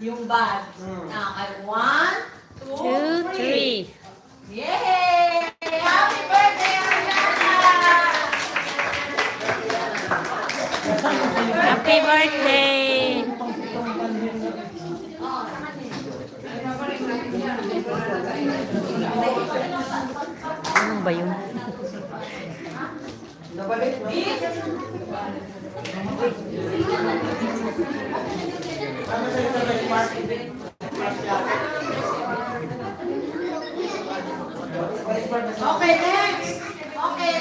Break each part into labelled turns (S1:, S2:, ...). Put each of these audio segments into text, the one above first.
S1: Yung bag. Okay, 1, 2, 3.
S2: 2, 3.
S1: Yay! Happy birthday, Ariana!
S2: Happy birthday! Ano ba yun?
S1: Okay, next. Okay.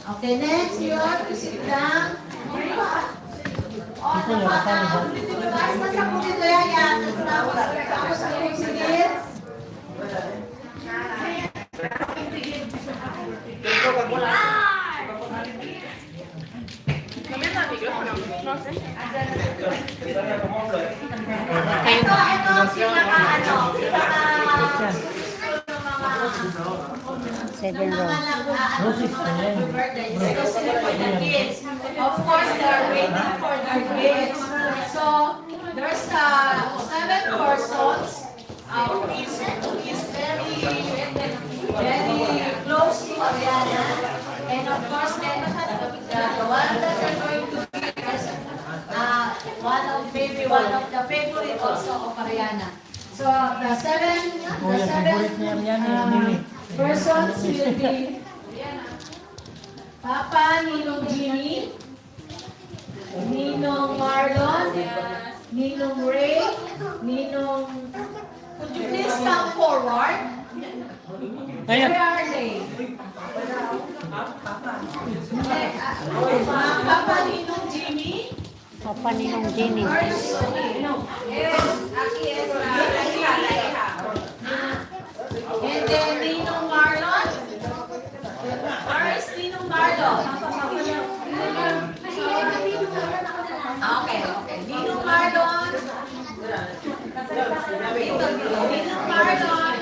S1: Okay, next. You have to sit down. Nasa po dito yan. Tapos ako sige. Ito, pinaka ano,
S2: Seven rows.
S1: Of course, they are waiting for their gifts. So, there's 7 persons. Is very close to Ariana. And of course, then the one that they're going to give is one of the favorite also of Ariana. So, the seven persons will be Papa, Ninong Jimmy, Ninong Marlon, Ninong Ray, Ninong... Could you please come forward? Where are they? Papa, Ninong Jimmy.
S2: Papa Ninong Jenny.
S1: And then Ninong Marlon. Where is Ninong Marlon? Okay. Ninong Marlon. Ninong Marlon.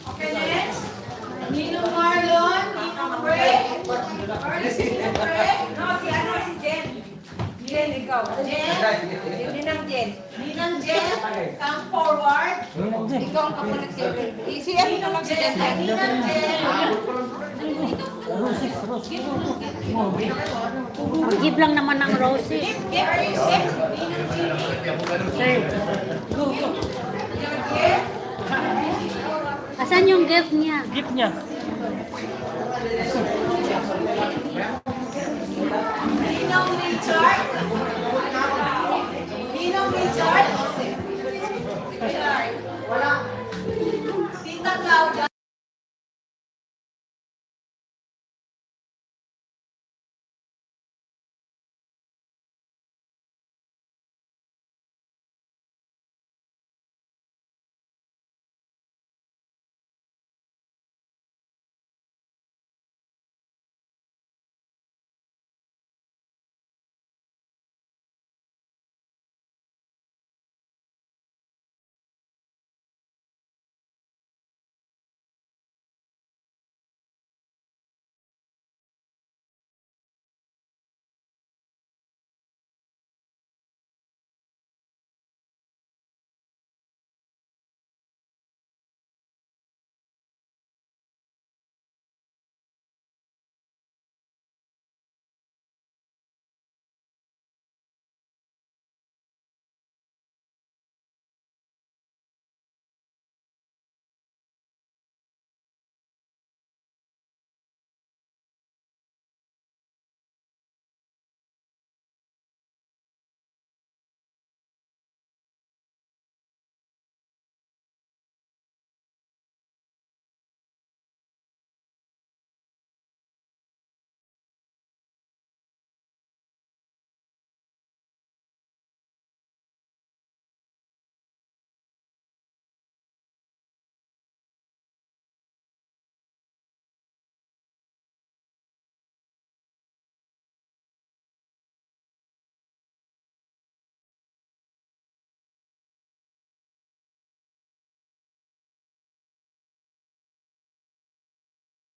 S1: Okay, next. Ninong Marlon, Ninong Ray. Where is Ninong Ray?
S3: Si Jen. Jen, ikaw.
S1: Jen.
S3: Ninang Jen.
S1: Ninang Jen, come forward.
S3: Ikaw ang kapalit si Jen. Si ano naman si Jen?
S1: Ninang Jen.
S2: Mag-give lang naman ng roses.
S1: Where is Ninang Jimmy?
S2: Asan yung gift niya?
S4: Gift niya.
S1: Ninong Richard. Ninong Richard. Wala. Tita Claudia.